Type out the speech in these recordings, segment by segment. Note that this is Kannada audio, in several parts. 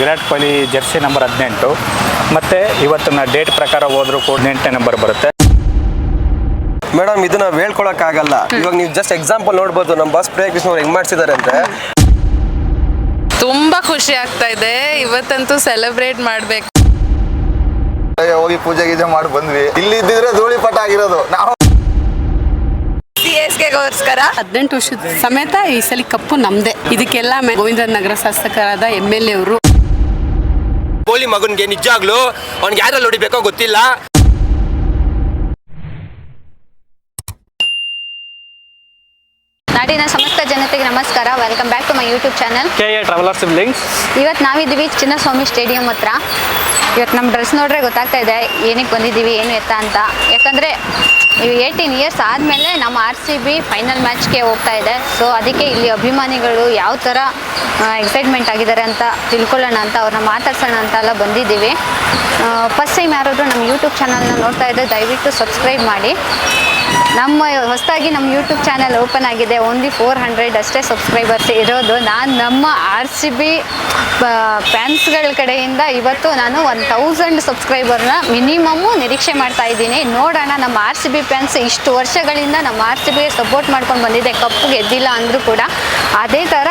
ವಿರಾಟ್ ಕೊಹ್ಲಿ ಜೆರ್ಸಿ ನಂಬರ್ 18 ಮತ್ತು ಇವತ್ತಿನ ಡೇಟ್ ಪ್ರಕಾರ ಹೋದರೂ ಕೂಡ 8ನೇ ನಂಬರ್ ಬರುತ್ತೆ. ಮೇಡಮ್ ಇದು ನಾವು ಹೇಳ್ಕೊಳಕ್ಕಾಗಲ್ಲ. ಇವಾಗ ನೀವು ಜಸ್ಟ್ ಎಕ್ಸಾಂಪಲ್ ನೋಡ್ಬೋದು, ನಮ್ಮ ಬಾಸ್ ಪ್ರಿಯಾ ಕೃಷ್ಣ ಅವ್ರು ಹೆಂಗ್ ಮಾಡ್ಸಿದ್ದಾರೆ ಅಂದ್ರೆ. ತುಂಬಾ ಖುಷಿ ಆಗ್ತಾ ಇದೆ. ಇವತ್ತಂತೂ ಸೆಲೆಬ್ರೇಟ್ ಮಾಡ್ಬೇಕು. ಹೋಗಿ ಪೂಜೆ ಗೀಜೆ ಮಾಡಿ ಬಂದ್ವಿ. ಇಲ್ಲಿ ಇದ್ದಿದ್ರೆ ಧೂಳಿಪಟ ಆಗಿರೋದು ನಾವು. CSKಗೋಸ್ಕರ 18 ವರ್ಷದ ಸಮೇತ ಈ ಸಲ ಕಪ್ಪು ನಮ್ದೇ. ಇದಕ್ಕೆಲ್ಲ ಗೋವಿಂದ ನಗರ ಶಾಸಕರಾದ MLA ಅವರು. ಕೋಹ್ಲಿ ಮಗನ್ಗೆ ನಿಜಾಗ್ಲು ಅವ್ನಿಗೆ ಯಾರಲ್ಲಿ ಹೊಡಿಬೇಕೋ ಗೊತ್ತಿಲ್ಲ. ನಾಡಿನ ಸಮಸ್ತ ಜನತೆಗೆ ನಮಸ್ಕಾರ. Welcome back to my YouTube channel KA traveller siblings. ಇವತ್ತು ನಾವಿದ್ದೀವಿ ಚಿನ್ನಸ್ವಾಮಿ ಸ್ಟೇಡಿಯಂ ಹತ್ರ. ಇವತ್ತು ನಮ್ಮ ಡ್ರೆಸ್ ನೋಡ್ರೆ ಗೊತ್ತಾಗ್ತಾ ಇದೆ ಏನಕ್ಕೆ ಬಂದಿದ್ದೀವಿ ಏನು ಎತ್ತ ಅಂತ. ಯಾಕಂದರೆ 18 ಇಯರ್ಸ್ ಆದಮೇಲೆ ನಮ್ಮ RCB ಫೈನಲ್ ಮ್ಯಾಚ್ಗೆ ಹೋಗ್ತಾ ಇದೆ. ಸೊ ಅದಕ್ಕೆ ಇಲ್ಲಿ ಅಭಿಮಾನಿಗಳು ಯಾವ ಥರ ಎಕ್ಸೈಟ್ಮೆಂಟ್ ಆಗಿದ್ದಾರೆ ಅಂತ ತಿಳ್ಕೊಳ್ಳೋಣ ಅಂತ ಅವ್ರನ್ನ ಮಾತಾಡ್ಸೋಣ ಅಂತ ಎಲ್ಲ ಬಂದಿದ್ದೀವಿ. ಫಸ್ಟ್ ಟೈಮ್ ಯಾರಾದರೂ ನಮ್ಮ ಯೂಟ್ಯೂಬ್ ಚಾನಲ್ನ ನೋಡ್ತಾ ಇದ್ದರೆ ದಯವಿಟ್ಟು ಸಬ್ಸ್ಕ್ರೈಬ್ ಮಾಡಿ. ನಮ್ಮ ಹೊಸದಾಗಿ ನಮ್ಮ ಯೂಟ್ಯೂಬ್ ಚಾನಲ್ ಓಪನ್ ಆಗಿದೆ. ಓನ್ಲಿ 400 ಅಷ್ಟೇ ಸಬ್ಸ್ಕ್ರೈಬರ್ಸ್ ಇರೋದು. ನಾನು ನಮ್ಮ RCB ಫ್ಯಾನ್ಸ್ಗಳ ಕಡೆಯಿಂದ ಇವತ್ತು ನಾನು 1000 ಸಬ್ಸ್ಕ್ರೈಬರ್ನ ಮಿನಿಮಮ್ಮು ನಿರೀಕ್ಷೆ ಮಾಡ್ತಾ ಇದ್ದೀನಿ. ನೋಡೋಣ ನಮ್ಮ RCB ಫ್ಯಾನ್ಸ್ ಇಷ್ಟು ವರ್ಷಗಳಿಂದ ನಮ್ಮ RCBಗೆ ಸಪೋರ್ಟ್ ಮಾಡ್ಕೊಂಡು ಬಂದಿದೆ. ಕಪ್ಪು ಗೆದ್ದಿಲ್ಲ ಅಂದರೂ ಕೂಡ ಅದೇ ಥರ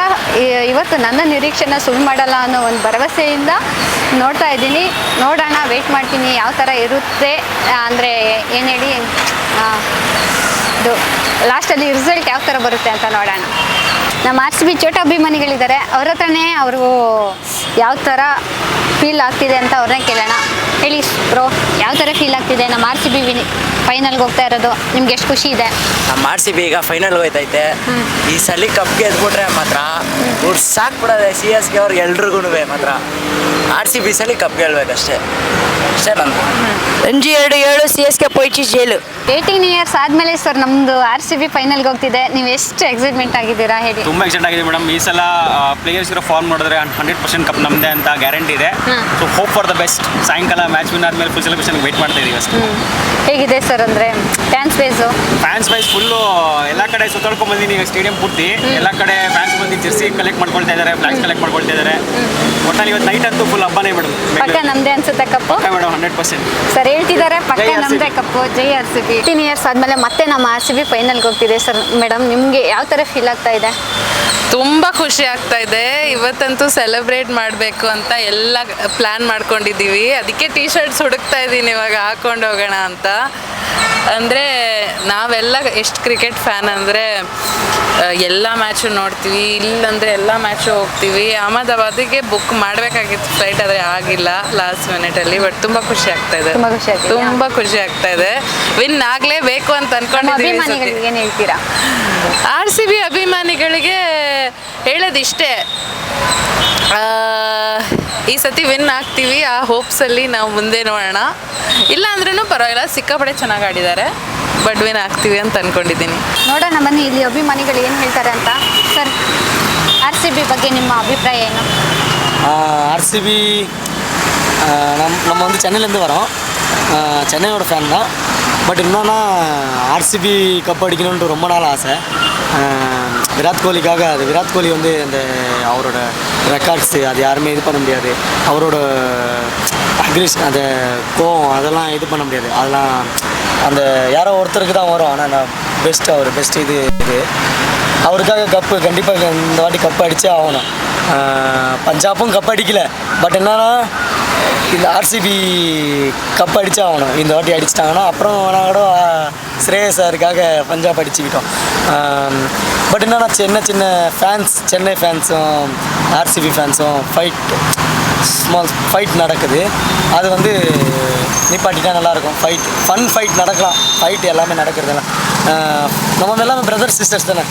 ಇವತ್ತು ನನ್ನ ನಿರೀಕ್ಷೆನ ಸುಳ್ಳು ಮಾಡಲ್ಲ ಅನ್ನೋ ಒಂದು ಭರವಸೆಯಿಂದ ನೋಡ್ತಾ ಇದ್ದೀನಿ. ನೋಡೋಣ, ವೆಯ್ಟ್ ಮಾಡ್ತೀನಿ ಯಾವ ಥರ ಇರುತ್ತೆ ಅಂದರೆ ಏನು ಹೇಳಿ ಇದು ಲಾಸ್ಟಲ್ಲಿ ರಿಸಲ್ಟ್ ಯಾವ ಥರ ಬರುತ್ತೆ ಅಂತ ನೋಡೋಣ. ನಮ್ಮ RCB ಚೋಟ ಅಭಿಮಾನಿಗಳಿದ್ದಾರೆ, ಅವ್ರ ಹತ್ರನೇ ಅವರು ಯಾವ ಥರ ಫೀಲ್ ಆಗ್ತಿದೆ ಅಂತ ಅವ್ರನ್ನೇ ಕೇಳೋಣ. ಹೇಳಿ ಬ್ರೋ, ಯಾವ ಥರ ಫೀಲ್ ಆಗ್ತಿದೆ? ನಮ್ಮ RCB ಫೈನಲ್ಗೆ ಹೋಗ್ತಾ ಇರೋದು, ನಿಮ್ಗೆ ಎಷ್ಟು ಖುಷಿ ಇದೆ? ನಮ್ಮ RCB ಈಗ ಫೈನಲ್ ಹೋಯ್ತೈತೆ. ಈ ಸಲ ಕಪ್ ಗೆದ್ಬಿಟ್ರೆ ಮಾತ್ರ ಇವ್ರು ಸಾಕ್ಬಿಡೋದೆ CSK ಅವ್ರಿಗೆ ಎಲ್ರಿಗೂ ಮಾತ್ರ. RCB ಸಲ ಕಪ್ ಗೆಲ್ಬೇಕಷ್ಟೇ, ಅಷ್ಟೇ ನಂದು. 5-7 CSK ಪೋಯ್ಚಿ ಜೈಲು. 18 ಇಯರ್ಸ್ ಆದಮೇಲೆ ಸರ್ ನಮ್ಮದು RCB ಫೈನಲ್ಗೆ ಹೋಗ್ತಿದೆ. ನೀವು ಎಷ್ಟು ಎಕ್ಸೈಟ್ಮೆಂಟ್ ಆಗಿದ್ದೀರಾ ಹೇಳಿ? ತುಂಬ ಎಕ್ಸೈಟ್ ಆಗಿದೆ ಮೇಡಮ್. ಈ ಸಲ ಪ್ಲೇಯರ್ಸ್ ಇರೋ ಫಾರ್ಮ್ ನೋಡಿದ್ರೆ 100% ಕಪ್ ನಮ್ಮದೇ ಅಂತ ಗ್ಯಾರಂಟಿ ಇದೆ. So hope for the best. ಸಾಯಂಕಾಲ ಮ್ಯಾಚ್ ವಿನ್ ಆದಮೇಲೆ ಫುಲ್ ಸೆಲೆಬ್ರೇಷನ್ ವೆಯ್ಟ್ ಮಾಡ್ತಾ ಇದೀವಿ ಅಷ್ಟೇ. ಹೇಗಿದೆ ಸರ್ ಅಂದರೆ ಫ್ಯಾನ್ಸ್ ವೈಸ್ ಫುಲ್ಲು ಎಲ್ಲ ಕಡೆ ಸುತ್ತಾಡ್ಕೊಂಡು ಬಂದಿನಿ. ಈಗ ಸ್ಟೇಡಿಯಂ ಪೂರ್ತಿ ಎಲ್ಲ ಕಡೆ ಫ್ಯಾನ್ಸ್ ಬಂದು ಜೆರ್ಸಿ ಕಲೆಕ್ಟ್ ಮಾಡ್ಕೊಳ್ತಾ ಇದ್ದಾರೆ, ಫ್ಲಾಗ್ಸ್ ಕಲೆಕ್ಟ್ ಮಾಡ್ಕೊಳ್ತಾ ಇದ್ದಾರೆ. ಒಟ್ಟಲ್ಲಿ ಇವತ್ತು ನೈಟ್ ಅಂತೂ ಫುಲ್ ಹಬ್ಬನೇ ಮೇಡಮ್. ಪಕ್ಕ ನಮ್ಮದೇ ಅನ್ಸುತ್ತೆ ಕಪ್ಪು ಮೇಡಮ್ 100%. ಸರ್ ಹೇಳ್ತಿದ್ದಾರೆ ಪಕ್ಕ ನಮ್ಮದೇ ಕಪ್ಪು. ಜೈ RCB. 18 ಇಯರ್ಸ್ ಆದಮೇಲೆ ಮತ್ತೆ ನಮ್ಮ RCB ಫೈನಲ್ಗೆ ಹೋಗ್ತಿದೆ ಸರ್. ಮೇಡಮ್ ನಿಮಗೆ ಯಾವ ಥರ ಫೀಲ್ ಆಗ್ತಾ ಇದೆ? ತುಂಬ ಖುಷಿ ಆಗ್ತಾ ಇದೆ. ಇವತ್ತಂತೂ ಸೆಲೆಬ್ರೇಟ್ ಮಾಡಬೇಕು ಅಂತ ಎಲ್ಲ ಪ್ಲ್ಯಾನ್ ಮಾಡ್ಕೊಂಡಿದ್ದೀವಿ. ಅದಕ್ಕೆ ಟೀ-ಶರ್ಟ್ಸ್ ಹುಡುಕ್ತಾ ಇದ್ದೀನಿ ಇವಾಗ ಹಾಕ್ಕೊಂಡು ಹೋಗೋಣ ಅಂತ. ಅಂದರೆ ನಾವೆಲ್ಲ ಎಷ್ಟು ಕ್ರಿಕೆಟ್ ಫ್ಯಾನ್ ಅಂದರೆ ಎಲ್ಲ ಮ್ಯಾಚು ನೋಡ್ತೀವಿ, ಇಲ್ಲಂದರೆ ಎಲ್ಲ ಮ್ಯಾಚು ಹೋಗ್ತೀವಿ. ಅಹಮದಾಬಾದಿಗೆ ಬುಕ್ ಮಾಡಬೇಕಾಗಿತ್ತು ಫ್ಲೈಟ್, ಆದರೆ ಆಗಿಲ್ಲ ಲಾಸ್ಟ್ ಮಿನಿಟಲ್ಲಿ. ಬಟ್ ತುಂಬ ಖುಷಿ ಆಗ್ತಾ ಇದೆ, ತುಂಬ ಖುಷಿ ಆಗ್ತಾ ಇದೆ. ವಿನ್ ಆಗಲೇಬೇಕು ಅಂತ ಅನ್ಕೊಂಡಿದ್ದೀವಿ. ಏನು ಹೇಳ್ತೀರಾ? RCB ಅಭಿಮಾನಿಗಳಿಗೆ ಹೇಳೋದಿಷ್ಟೇ, ಈ ಸತಿ ವಿನ್ ಆಗ್ತೀವಿ ಆ ಹೋಪ್ಸಲ್ಲಿ ನಾವು ಮುಂದೆ ನೋಡೋಣ. ಇಲ್ಲ ಅಂದ್ರೂ ಪರವಾಗಿಲ್ಲ, ಸಿಕ್ಕಾಪಟ್ಟೆ ಚೆನ್ನಾಗಿ ಆಡಿದ್ದಾರೆ. ಬಟ್ ವಿನ್ ಆಗ್ತೀವಿ ಅಂತ ಅಂದ್ಕೊಂಡಿದ್ದೀನಿ. ನೋಡೋಣ ಬನ್ನಿ ಇಲ್ಲಿ ಅಭಿಮಾನಿಗಳು ಏನು ಹೇಳ್ತಾರೆ ಅಂತ. ಸರ್ RCB ಬಗ್ಗೆ ನಿಮ್ಮ ಅಭಿಪ್ರಾಯ ಏನು? RCB நம்ம வந்து சென்னையிலேருந்து வரோம். சென்னையோட ஃபேன் தான். பட் இன்னொன்னா RCB கப் அடிக்கணுன்ட்டு ரொம்ப நாள் ஆசை. விராட் கோலிக்காக. அது விராட் கோலி வந்து அந்த அவரோட ரெக்கார்ட்ஸு அது யாருமே இது பண்ண முடியாது. அவரோட அக்ரிஷன், அந்த கோவம் அதெல்லாம் இது பண்ண முடியாது. அதெல்லாம் அந்த யாரோ ஒருத்தருக்கு தான் வரும். ஆனால் நான் அவர் பெஸ்ட் இது அவருக்காக கப்பு கண்டிப்பாக இந்த வாட்டி கப்பு அடித்தே ஆகணும். பஞ்சாபும் கப் அடிக்கல, பட் என்னன்னா இந்த RCB கப் அடித்தே ஆகணும். இந்த வாட்டி அடிச்சிட்டாங்கன்னா அப்புறம் வேணா கூட ஸ்ரேயஸ் சாருக்காக பஞ்சாப் அடிச்சுக்கிட்டோம். பட் என்னன்னா சின்ன ஃபேன்ஸ், சென்னை ஃபேன்ஸும் RCB ஃபேன்ஸும் ஸ்மால் ஃபைட் நடக்குது. அது வந்து நிப்பாட்டிட்டா நல்லாயிருக்கும். ஃபைட் நடக்கலாம். ஃபைட் எல்லாமே நடக்கிறதுலாம் நம்ம எல்லாமே பிரதர்ஸ் சிஸ்டர்ஸ் தானே.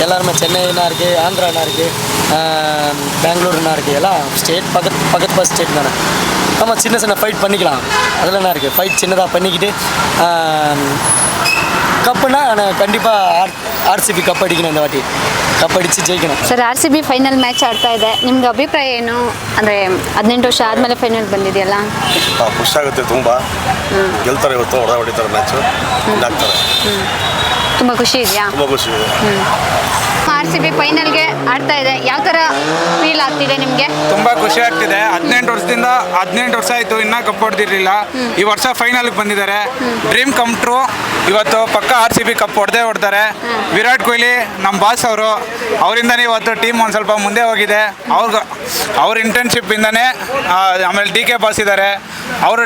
எல்லாருமே சென்னைனா இருக்குது, ஆந்திரானா இருக்குது, பெங்களூருனா இருக்குது. எல்லாம் ஸ்டேட் பக்கத்து ஸ்டேட் தானே. நம்ம சின்ன ஃபைட் பண்ணிக்கலாம். அதில் என்ன இருக்குது? ஃபைட் சின்னதாக பண்ணிக்கிட்டு ಕಪ್ಪನ್ನ ಕண்டிப்பாக RCB ಕಪ್ ಅಡಿக்கணும். இந்த வாட்டி ಕಪ್ ಅಡಿಸಿ ಜಯಿக்கணும். ಸರ್ RCB ಫೈನಲ್ ಮ್ಯಾಚ್ ಆಡ್ತಾ ಇದೆ, ನಿಮ್ಗೆ ಅಭಿಪ್ರಾಯ ಏನು? ಅಂದರೆ 18 ವರ್ಷ ಆದಮೇಲೆ ಫೈನಲ್ ಬಂದಿದೆಯಲ್ಲ. ಖುಷಿ ಆಗುತ್ತೆ ತುಂಬ. ಗೆಲ್ತಾರೆ ಇವತ್ತು, ಹೊಡಿತಾರೆ ಮ್ಯಾಚು, ಆಗ್ತಾರೆ. ತುಂಬ ಖುಷಿ ಇದೆಯಾ? ತುಂಬ ಖುಷಿ ಇದೆ. RCB ಫೈನಲ್ಗೆ ಆಡ್ತಾ ಇದೆ, ಯಾವ ಥರ ಫೀಲ್ ಆಗ್ತಿದೆ ನಿಮಗೆ? ತುಂಬ ಖುಷಿ ಆಗ್ತಿದೆ. 18 ವರ್ಷ ಆಯಿತು ಇನ್ನೂ ಕಪ್ ಹೊಡೆದಿರಲಿಲ್ಲ. ಈ ವರ್ಷ ಫೈನಲ್ಗೆ ಬಂದಿದ್ದಾರೆ. Dream come true. ಇವತ್ತು ಪಕ್ಕ RCB ಕಪ್ ಹೊಡೆದಾರೆ. ವಿರಾಟ್ ಕೊಹ್ಲಿ ನಮ್ಮ ಬಾಸ್ ಅವರಿಂದನೇ ಇವತ್ತು ಟೀಮ್ ಒಂದು ಸ್ವಲ್ಪ ಮುಂದೆ ಹೋಗಿದೆ. ಅವ್ರ ಇಂಟರ್ನ್ಶಿಪ್ಪಿಂದನೇ ಆಮೇಲೆ DK ಬಾಸ್ ಇದ್ದಾರೆ. ಅವರು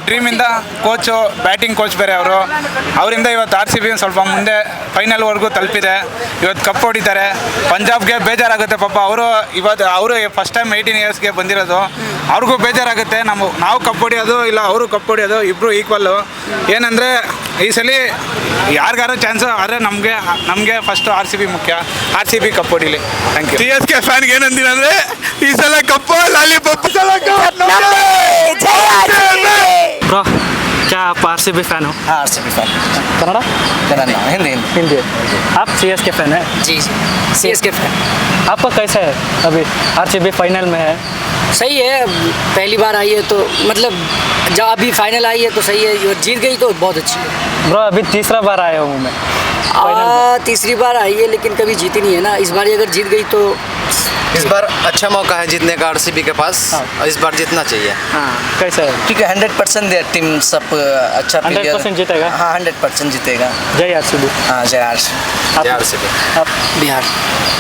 ಡ್ರೀಮಿಂದ ಕೋಚು, ಬ್ಯಾಟಿಂಗ್ ಕೋಚ್ ಬೇರೆ ಅವರಿಂದ ಇವತ್ತು RCB ಸ್ವಲ್ಪ ಮುಂದೆ ಫೈನಲ್ವರೆಗೂ ತಲುಪಿದೆ. ಇವತ್ತು ಕಪ್ ಹೊಡಿತಾರೆ. ಪಂಜಾಬ್ಗೆ ಬೇಜಾರಾಗುತ್ತೆ ಪಾಪ. ಅವರು ಫಸ್ಟ್ ಟೈಮ್ 18 ಇಯರ್ಸ್ಗೆ ಬಂದಿರೋದು. ಅವ್ರಿಗೂ ಬೇಜಾರಾಗುತ್ತೆ. ನಾವು ಕಪ್ ಹೊಡಿಯೋದು ಇಲ್ಲ ಅವರು ಕಪ್ ಹೊಡಿಯೋದು, ಇಬ್ಬರು ಈಕ್ವಲ್ಲು. ಏನಂದರೆ ಈ ಸಲ ಯಾರಿಗಾರು ಚಾನ್ಸು, ಆದರೆ ನಮಗೆ ಫಸ್ಟು RCB ಮುಖ್ಯ. RCB ಕಪ್ ಹೊಡಿಲಿ. Thank you. CSK ಫ್ಯಾನ್ಗೆ ಏನಂತೀನಿ ಅಂದರೆ ಈ ಸಲ ಕಪ್ಪು ಲಾಲಿಪಾಪ್. ब्रो क्या आप RCB फैन हो? हाँ RCB फैन। कन्नड़ा? कन्नड़ा हिंदी हिंदी। आप CSK फैन है? जी CSK फैन। आपका कैसा है अभी? RCB फाइनल में है। सही है, पहली बार आई है तो मतलब जब अभी फाइनल आई है तो सही है, जीत गई तो बहुत अच्छी है। ब्रो अभी तीसरा बार आया हूँ मैं। तीसरी बार आई है लेकिन कभी जीती नहीं है ना, इस बार अगर जीत गई तो इस बार अच्छा मौका है जीतने का RCB के पास। इस बार जीतना चाहिए। हाँ कैसा है? ठीक है 100% दे टीम सब अच्छा 100% जीतेगा? हाँ 100% जीतेगा। जय RCB। हाँ जय RCB। आप बिहार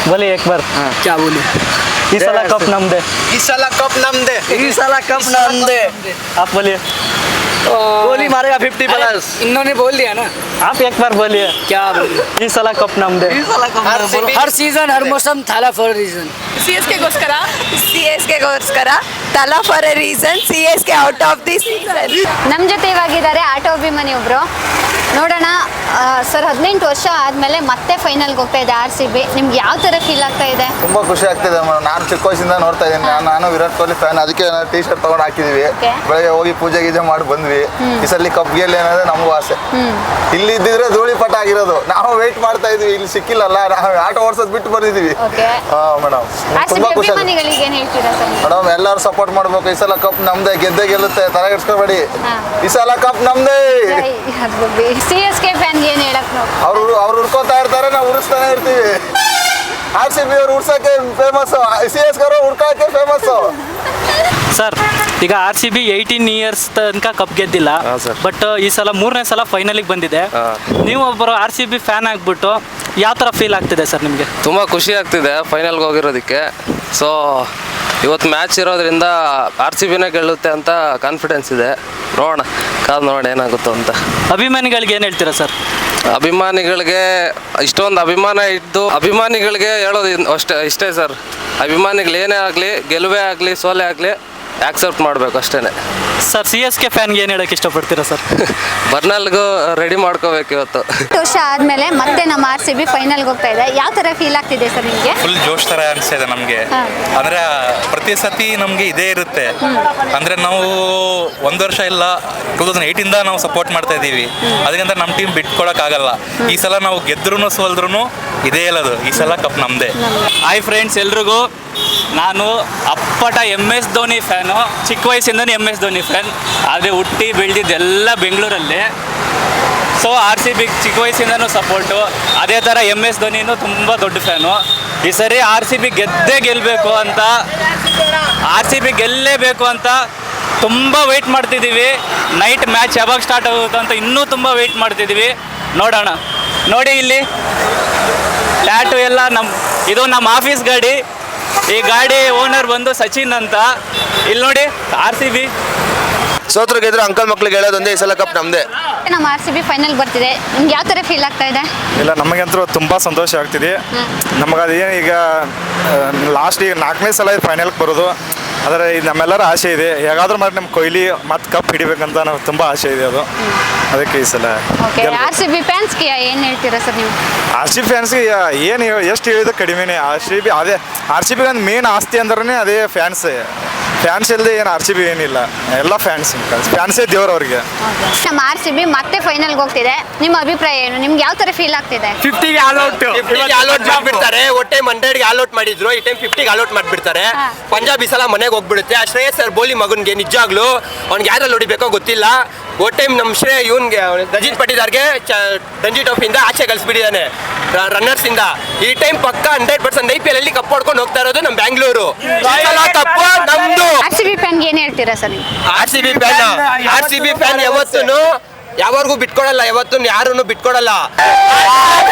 बोलिए एक बार। हाँ क्या बोलूँ, इस साल कप नाम दे। इस साल कप नाम दे। इस साल कप नाम दे। आप बोलिए। गोली मारेगा 50 प्लस। इन्होंने बोल दिया ना, आप एक बार बोलिए। क्या बोलूँ, इस साल कप नाम दे। हर सीजन हर मौसम थाला फॉर रीजन। CSKಗೋಸ್ಕರ Thala for a reason. CSK out of the season. ನಮ್ಮ ಜೊತೆ ಇವಾಗಿದ್ದಾರೆ ಆಟೋ ಅಭಿಮಾನಿ ಒಬ್ರು. ನೋಡೋಣ ಸರ್, 18 ವರ್ಷ ಆದಮೇಲೆ ಮತ್ತೆ ಫೈನಲ್ಗೆ ಹೋಗ್ತಾ ಇದೆ RCB. ನಿಮ್ಗೆ ಯಾವ ಥರ ಫೀಲ್ ಆಗ್ತಾ ಇದೆ? ತುಂಬ ಖುಷಿ ಆಗ್ತಿದೆ. ನಾನು ಚಿಕ್ಕ ವಯಸ್ಸಿಂದ ನೋಡ್ತಾ ಇದ್ದೀನಿ. ನಾನು ವಿರಾಟ್ ಕೊಹ್ಲಿ ಫ್ಯಾನ್. ಅದಕ್ಕೆ ಟೀ ಶರ್ಟ್ ತೊಗೊಂಡು ಹಾಕಿದ್ದೀವಿ. ಬೆಳಗ್ಗೆ ಹೋಗಿ ಪೂಜೆ ಗೀಜೆ ಮಾಡಿ ಬಂದ್ವಿ. ಈ ಸಲ ಕಪ್ ಗೆಲ್ಲಿ ಅನ್ನೋದೇ ನಮಗೂ ಆಸೆ. ಇಲ್ಲಿ ಇದ್ದಿದ್ರೆ ಧೂಳಿಪಟ ಆಗಿರೋದು. ನಾವು ವೆಯ್ಟ್ ಮಾಡ್ತಾ ಇದ್ವಿ, ಇಲ್ಲಿ ಸಿಕ್ಕಿಲ್ಲಲ್ಲ, ನಾವು ಆಟೋ ಓಡಿಸೋದು ಬಿಟ್ಟು ಬಂದಿದ್ದೀವಿ. ಮೇಡಮ್ ತುಂಬ ಖುಷಿ ಆಗಿದೆ. ಏನು ಹೇಳ್ತೀರಾ ಸರ್? ಮೇಡಮ್ ಎಲ್ಲರೂ ಸಪೋರ್ಟ್ ಮಾಡ್ಬೇಕು. ಈ ಸಲ ಕಪ್ ನಮ್ದೇ, ಗೆದ್ದೆ ಗೆಲ್ಲುತ್ತೆ, ತಲೆ ಕೆಡ್ಸ್ಕೊಬೇಡಿ. ಈ ಸಲ ಕಪ್ ನಮ್ದೇ. CSK ಫ್ಯಾನ್ಗೆ ಏನು ಹೇಳಕ್ ನಾವು? ಅವ್ರು ಹುಡ್ಕೋತಾ ಇರ್ತಾರೆ, ನಾವು ಉರಿಸ್ತಾನೆ ಇರ್ತೀವಿ. RCB ಅವ್ರು ಉರ್ಸಕ್ಕೆ ಫೇಮಸ್, CSK ಅವರು ಹುಡ್ಕೋಕೆ ಫೇಮಸ್. ಸರ್ ಈಗ RCB 18 ಇಯರ್ಸ್ ತನಕ ಕಪ್ ಗೆದ್ದಿಲ್ಲ. ಬಟ್ ಈ ಸಲ 3ನೇ ಸಲ ಫೈನಲಿಗೆ ಬಂದಿದೆ. ನೀವು ಒಬ್ಬರು RCB ಫ್ಯಾನ್ ಆಗಿಬಿಟ್ಟು ಯಾವ ಥರ ಫೀಲ್ ಆಗ್ತಿದೆ ಸರ್ ನಿಮಗೆ? ತುಂಬ ಖುಷಿ ಆಗ್ತಿದೆ ಫೈನಲ್ಗೆ ಹೋಗಿರೋದಕ್ಕೆ. ಸೊ ಇವತ್ತು ಮ್ಯಾಚ್ ಇರೋದ್ರಿಂದ RCBನೇ ಗೆಲ್ಲುತ್ತೆ ಅಂತ ಕಾನ್ಫಿಡೆನ್ಸ್ ಇದೆ. ನೋಡೋಣ, ಕಾದು ನೋಡಿ ಏನಾಗುತ್ತೋ ಅಂತ. ಅಭಿಮಾನಿಗಳಿಗೆ ಏನು ಹೇಳ್ತೀರಾ ಸರ್? ಅಭಿಮಾನಿಗಳಿಗೆ ಇಷ್ಟೊಂದು ಅಭಿಮಾನ ಇದ್ದು ಅಭಿಮಾನಿಗಳಿಗೆ ಹೇಳೋದು ಇಷ್ಟೇ ಸರ್. ಅಭಿಮಾನಿಗಳು ಏನೇ ಆಗಲಿ, ಗೆಲುವೇ ಆಗಲಿ ಸೋಲೆ ಆಗಲಿ, ಆಕ್ಸೆಪ್ಟ್ ಮಾಡಬೇಕು ಅಷ್ಟೇ. ಸರ್ CSK ಫ್ಯಾನ್ಗೆ ಏನು ಹೇಳೋಕ್ಕೆ ಇಷ್ಟಪಡ್ತೀರಾ ಸರ್? ಬರ್ನಲ್ಗೂ ರೆಡಿ ಮಾಡ್ಕೋಬೇಕು ಇವತ್ತು. 8 ವರ್ಷ ಆದಮೇಲೆ ಮತ್ತೆ ನಮ್ಮ RCB ಫೈನಲ್ಗೆ ಹೋಗ್ತಾ ಇದೆ, ಯಾವ ಥರ ಫೀಲ್ ಆಗ್ತಿದೆ ಸರ್ ನಿಮಗೆ? ಫುಲ್ ಜೋಶ್ ಥರ ಅನಿಸ್ತಿದೆ ನಮಗೆ. ಅಂದರೆ ಪ್ರತಿ ಸತಿ ನಮಗೆ ಇದೇ ಇರುತ್ತೆ. ಅಂದರೆ ನಾವು 1 ವರ್ಷ ಇಲ್ಲ 2008ಇಂದ ನಾವು ಸಪೋರ್ಟ್ ಮಾಡ್ತಾ ಇದ್ದೀವಿ. ಅದಕ್ಕಿಂತ ನಮ್ಮ ಟೀಮ್ ಬಿಟ್ಕೊಳಕ್ಕಾಗಲ್ಲ. ಈ ಸಲ ನಾವು ಗೆದ್ರೂ ಸೋಲ್ದ್ರೂ ಇದೇ ಹೇಳೋದು, ಈ ಸಲ ಕಪ್ ನಮ್ಮದೇ. ಹಾಯ್ ಫ್ರೆಂಡ್ಸ್, ಎಲ್ರಿಗೂ ನಾನು ಅಪ್ಪಟ MS ಧೋನಿ ಫ್ಯಾನು. ಚಿಕ್ಕ ವಯಸ್ಸಿಂದನೇ MS ಧೋನಿ ಫ್ಯಾನ್. ಆದರೆ ಹುಟ್ಟಿ ಬೆಳೆದಿದ್ದೆಲ್ಲ ಬೆಂಗಳೂರಲ್ಲಿ. ಸೊ RCB ಚಿಕ್ಕ ವಯಸ್ಸಿಂದನೂ ಸಪೋರ್ಟು. ಅದೇ ಥರ MS ಧೋನಿನೂ ತುಂಬ ದೊಡ್ಡ ಫ್ಯಾನು. ಈ ಸರಿ RCB ಗೆದ್ದೇ ಗೆಲ್ಲಬೇಕು ಅಂತ, RCB ಗೆಲ್ಲೇಬೇಕು ಅಂತ ತುಂಬ ವೆಯ್ಟ್ ಮಾಡ್ತಿದ್ದೀವಿ. ನೈಟ್ ಮ್ಯಾಚ್ ಯಾವಾಗ ಸ್ಟಾರ್ಟ್ ಆಗುತ್ತೆ ಅಂತ ಇನ್ನೂ ತುಂಬ ವೆಯ್ಟ್ ಮಾಡ್ತಿದ್ದೀವಿ. ನೋಡೋಣ. ನೋಡಿ ಇಲ್ಲಿ ಟ್ಯಾಟು ಎಲ್ಲ ಇದು ನಮ್ಮ ಆಫೀಸ್ ಗಾಡಿ. ಈ ಗಾಡಿ ಓನರ್ ಬಂದು ಸಚಿನ್ ಅಂತ. ಇಲ್ಲಿ ನೋಡಿ RCB ಸೋತ್ರ ಗೆದ್ರೆ ಅಂಕಲ್ ಮಕ್ಳಿಗೆ ಹೇಳೋದೊಂದೇ, ಈ ಸಲ ಕಪ್ ನಮ್ಮದೇ. ನಮ್ಮ RCB ಫೈನಲ್ ಬರ್ತಿದೆ, ನಿಮ್ಗೆ ಯಾವ ಥರ ಫೀಲ್ ಆಗ್ತಾ ಇದೆ? ಇಲ್ಲ, ನಮಗಂತೂ ತುಂಬ ಸಂತೋಷ ಆಗ್ತಿದೆ. ನಮಗದು ಏನು ಈಗ ಲಾಸ್ಟ್ ಈಗ 4ನೇ ಸಲ ಫೈನಲ್ಗೆ ಬರೋದು. ಆದರೆ ಇದು ನಮ್ಮೆಲ್ಲರ ಆಸೆ ಇದೆ. ಹೇಗಾದ್ರೂ ಮಾಡಿ ನಮ್ಮ ಕೊಹ್ಲಿ ಮತ್ತೆ ಕಪ್ ಹಿಡಿಬೇಕಂತ ನಾವು ತುಂಬ ಆಸೆ ಇದೆ. ಅದು ಅದಕ್ಕೆ ಈ ಸಲ RCB ಫ್ಯಾನ್ಸ್ಗೆ ಏನು ಹೇಳ್ತೀರಾ ಸರ್ ನೀವು? RCB ಫ್ಯಾನ್ಸ್ಗೆ ಏನು ಎಷ್ಟು ಹೇಳಿದ್ರೆ ಕಡಿಮೆನೇ. RCB ಅದೇ RCB ಒಂದು ಮೇನ್ ಆಸ್ತಿ ಅಂದ್ರೆ ಅದೇ ಫ್ಯಾನ್ಸ್. ಫ್ಯಾನ್ಸ್ ಇಲ್ಲದೆ ಏನು RCB ಏನಿಲ್ಲ, ಎಲ್ಲ ಫ್ಯಾನ್ಸೇ ದೇವ್ರು ಅವ್ರಿಗೆ. ನಮ್ಮ RCB ಮತ್ತೆ ಫೈನಲ್ಗೆ ಹೋಗ್ತಿದೆ, ನಿಮ್ಮ ಅಭಿಪ್ರಾಯ ಏನು? ನಿಮ್ಗೆ ಯಾವ ಥರ ಫೀಲ್ ಆಗ್ತಿದೆ? 50ಗೆ ಆಲ್ಔಟ್ ಮಾಡ್ಬಿಡ್ತಾರೆ. ಒಟ್ಟೆ 100ಗೆ ಆಲ್ಔಟ್ ಮಾಡಿದ್ರು, ಈ ಟೈಮ್ 50ಗೆ ಆಲ್ಔಟ್ ಮಾಡ್ಬಿಡ್ತಾರೆ. ಪಂಜಾಬ್ ಈ ಸಲ ಮನೆಗೆ ಹೋಗ್ಬಿಡುತ್ತೆ. ಆ ಶ್ರೇಯಸ್ ಸರ್ ಬೋಲಿ ಮಗನ್ಗೆ ನಿಜಾಗ್ಲು ಅವ್ನಿಗೆ ಯಾರಲ್ಲಿ ಹೊಡಿಬೇಕೋ ಗೊತ್ತಿಲ್ಲ. ಒಟ್ಟು ಟೈಮ್ ನಮ್ಮ ಇವನ್ಗೆ ರಜಿತ್ ಪಟಿದಾರ್ಗೆ ರಂಜಿ ಟ್ರೋಫಿಯಿಂದ ಆಚೆ ಕಳಿಸ್ಬಿಟ್ಟಿದ್ದಾನೆ ರನ್ನರ್ಸ್ ಇಂದ. ಈ ಟೈಮ್ ಪಕ್ಕ 100% IPL ಅಲ್ಲಿ ಕಪ್ ಹೊಡ್ಕೊಂಡು ಹೋಗ್ತಾ ಇರೋದು ನಮ್ಮ ಬ್ಯಾಂಗ್ಳೂರು. ಕಪ್ಪು ನಮ್ದು. RCB ಫ್ಯಾನ್ಗೆ ಏನು ಹೇಳ್ತೀರಾ ಸರ್ ನೀವು? RCB ಫ್ಯಾನ್ ಯಾವಾಗೂ ಬಿಟ್ಕೊಡಲ್ಲ, ಯಾವತ್ತೂ ಯಾರನ್ನು ಬಿಟ್ಕೊಡಲ್ಲ.